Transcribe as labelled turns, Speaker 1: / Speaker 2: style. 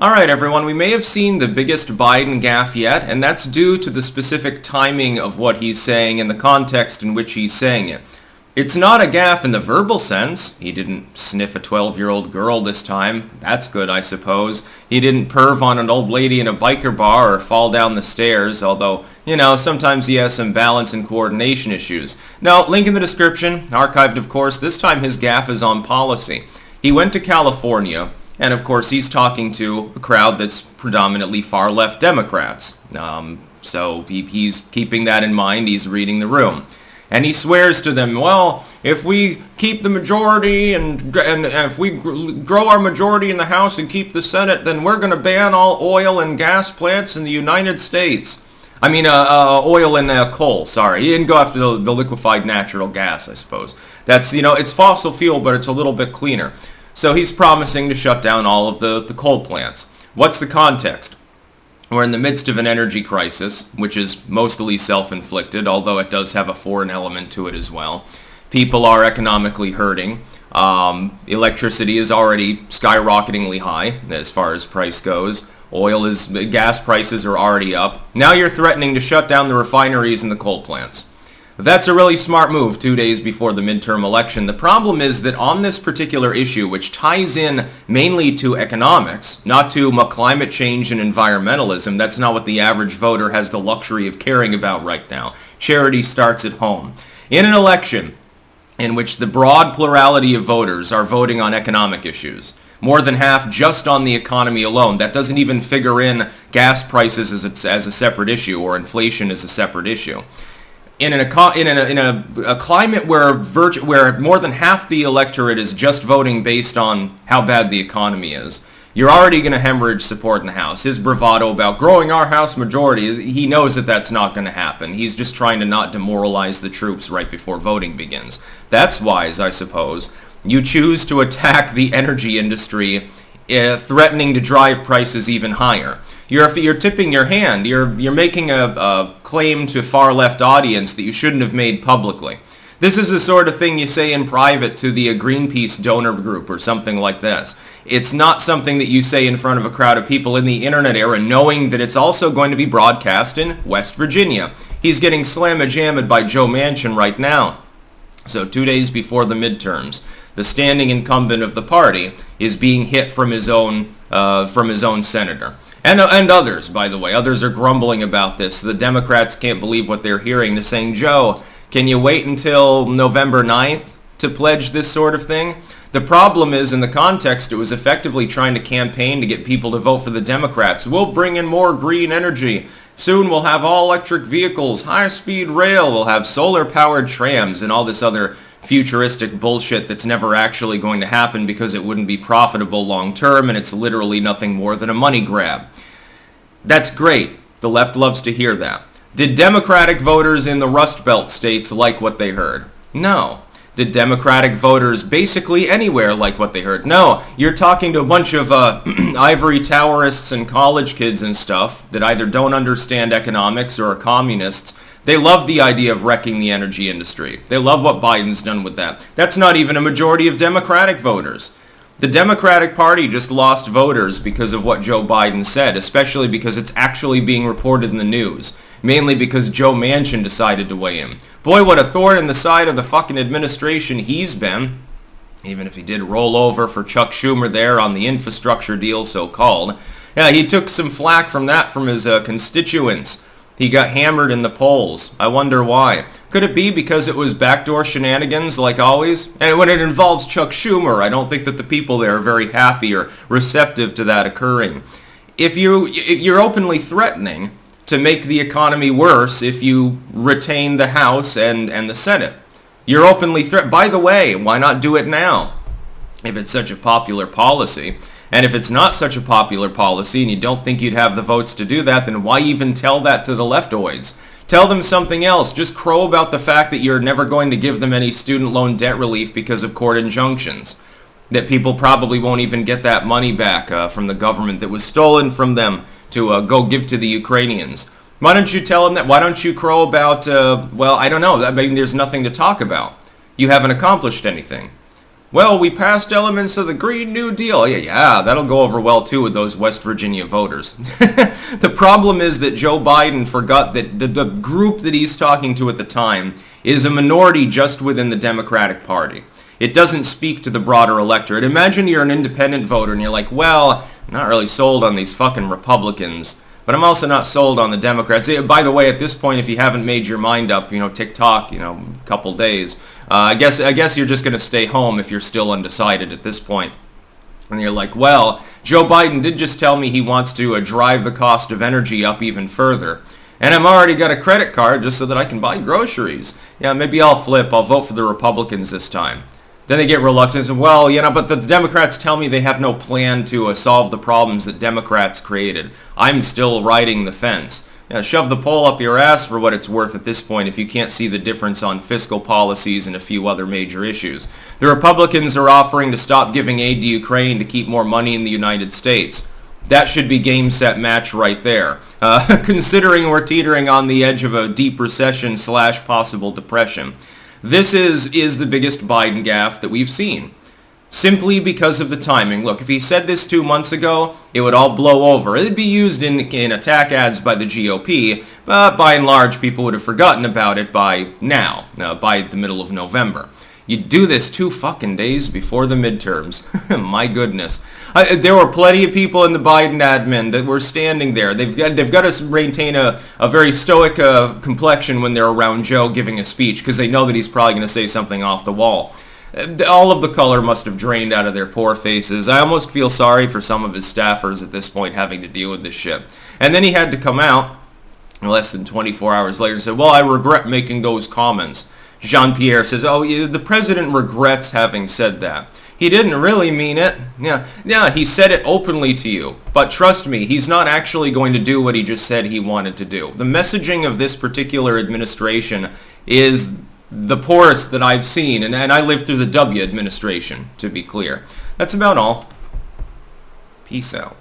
Speaker 1: All right, everyone, we may have seen the biggest Biden gaffe yet, and that's due to the specific timing of what he's saying and the context in which he's saying it. It's not a gaffe in the verbal sense. He didn't sniff a 12-year-old girl this time. That's good, I suppose. He didn't perv on an old lady in a biker bar or fall down the stairs, although, sometimes he has some balance and coordination issues. No, link in the description, archived of course. This time his gaffe is on policy. He went to California, and of course he's talking to a crowd that's predominantly far-left Democrats. So he's keeping that in mind. He's reading the room. And he swears to them, well, if we keep the majority and if we grow our majority in the House and keep the Senate, then we're going to ban all oil and gas plants in the United States. Oil and coal, sorry. He didn't go after the liquefied natural gas, I suppose. That's, it's fossil fuel, but it's a little bit cleaner. So he's promising to shut down all of the coal plants. What's the context? We're in the midst of an energy crisis, which is mostly self-inflicted, although it does have a foreign element to it as well. People are economically hurting. Electricity is already skyrocketingly high as far as price goes. Gas prices are already up. Now you're threatening to shut down the refineries and the coal plants. That's a really smart move 2 days before the midterm election. The problem is that on this particular issue, which ties in mainly to economics, not to climate change and environmentalism, that's not what the average voter has the luxury of caring about right now. Charity starts at home. In an election in which the broad plurality of voters are voting on economic issues, more than half just on the economy alone, that doesn't even figure in gas prices as a separate issue or inflation as a separate issue. In a climate where more than half the electorate is just voting based on how bad the economy is, you're already going to hemorrhage support in the House. His bravado about growing our House majority, he knows that that's not going to happen. He's just trying to not demoralize the troops right before voting begins. That's wise, I suppose. You choose to attack the energy industry, threatening to drive prices even higher. You're tipping your hand. You're making a claim to a far-left audience that you shouldn't have made publicly. This is the sort of thing you say in private to the Greenpeace donor group or something like this. It's not something that you say in front of a crowd of people in the internet era, knowing that it's also going to be broadcast in West Virginia. He's getting slamma-jammed by Joe Manchin right now. So 2 days before the midterms, the standing incumbent of the party is being hit from his own senator. And others, by the way. Others are grumbling about this. The Democrats can't believe what they're hearing. They're saying, Joe, can you wait until November 9th to pledge this sort of thing? The problem is, in the context, it was effectively trying to campaign to get people to vote for the Democrats. We'll bring in more green energy. Soon we'll have all electric vehicles, high-speed rail, we'll have solar-powered trams, and all this other futuristic bullshit that's never actually going to happen because it wouldn't be profitable long term, and it's literally nothing more than a money grab. That's great. The left loves to hear that. Did Democratic voters in the Rust Belt states like what they heard? No. Did Democratic voters basically anywhere like what they heard? No. You're talking to a bunch of ivory towerists and college kids and stuff that either don't understand economics or are communists. They love the idea of wrecking the energy industry. They love what Biden's done with that. That's not even a majority of Democratic voters. The Democratic Party just lost voters because of what Joe Biden said, especially because it's actually being reported in the news. Mainly because Joe Manchin decided to weigh in. Boy, what a thorn in the side of the fucking administration he's been. Even if he did roll over for Chuck Schumer there on the infrastructure deal, so-called. Yeah, he took some flack from his constituents. He got hammered in the polls. I wonder why. Could it be because it was backdoor shenanigans like always? And when it involves Chuck Schumer, I don't think that the people there are very happy or receptive to that occurring. If you're openly threatening to make the economy worse if you retain the House and the Senate. You're openly By the way, why not do it now? If it's such a popular policy. And if it's not such a popular policy and you don't think you'd have the votes to do that, then why even tell that to the leftoids? Tell them something else. Just crow about the fact that you're never going to give them any student loan debt relief because of court injunctions. That people probably won't even get that money back from the government that was stolen from them to go give to the Ukrainians. Why don't you tell them that? Why don't you crow about, I don't know. I mean, there's nothing to talk about. You haven't accomplished anything. Well, we passed elements of the Green New Deal. Yeah, that'll go over well too with those West Virginia voters. The problem is that Joe Biden forgot that the group that he's talking to at the time is a minority just within the Democratic Party. It doesn't speak to the broader electorate. Imagine you're an independent voter and you're like, well, I'm not really sold on these fucking Republicans, but I'm also not sold on the Democrats. By the way, at this point, if you haven't made your mind up, TikTok, a couple days, I guess you're just going to stay home if you're still undecided at this point. And you're like, well, Joe Biden did just tell me he wants to drive the cost of energy up even further. And I've already got a credit card just so that I can buy groceries. Yeah, maybe I'll flip. I'll vote for the Republicans this time. Then they get reluctant and, well, but the Democrats tell me they have no plan to solve the problems that Democrats created. I'm still riding the fence. Shove the pole up your ass for what it's worth at this point if you can't see the difference on fiscal policies and a few other major issues. The Republicans are offering to stop giving aid to Ukraine to keep more money in the United States. That should be game, set, match right there. Considering we're teetering on the edge of a deep recession / possible depression. This is the biggest Biden gaffe that we've seen. Simply because of the timing. Look, if he said this 2 months ago, it would all blow over. It'd be used in attack ads by the GOP, but by and large, people would have forgotten about it by now, by the middle of November. You do this 2 fucking days before the midterms. My goodness. There were plenty of people in the Biden admin that were standing there. They've got to maintain a very stoic complexion when they're around Joe giving a speech because they know that he's probably going to say something off the wall. All of the color must have drained out of their poor faces. I almost feel sorry for some of his staffers at this point having to deal with this shit. And then he had to come out less than 24 hours later and say, well, I regret making those comments. Jean-Pierre says, oh, the president regrets having said that. He didn't really mean it. Yeah, he said it openly to you. But trust me, he's not actually going to do what he just said he wanted to do. The messaging of this particular administration is the poorest that I've seen, and I lived through the W administration, to be clear. That's about all. Peace out.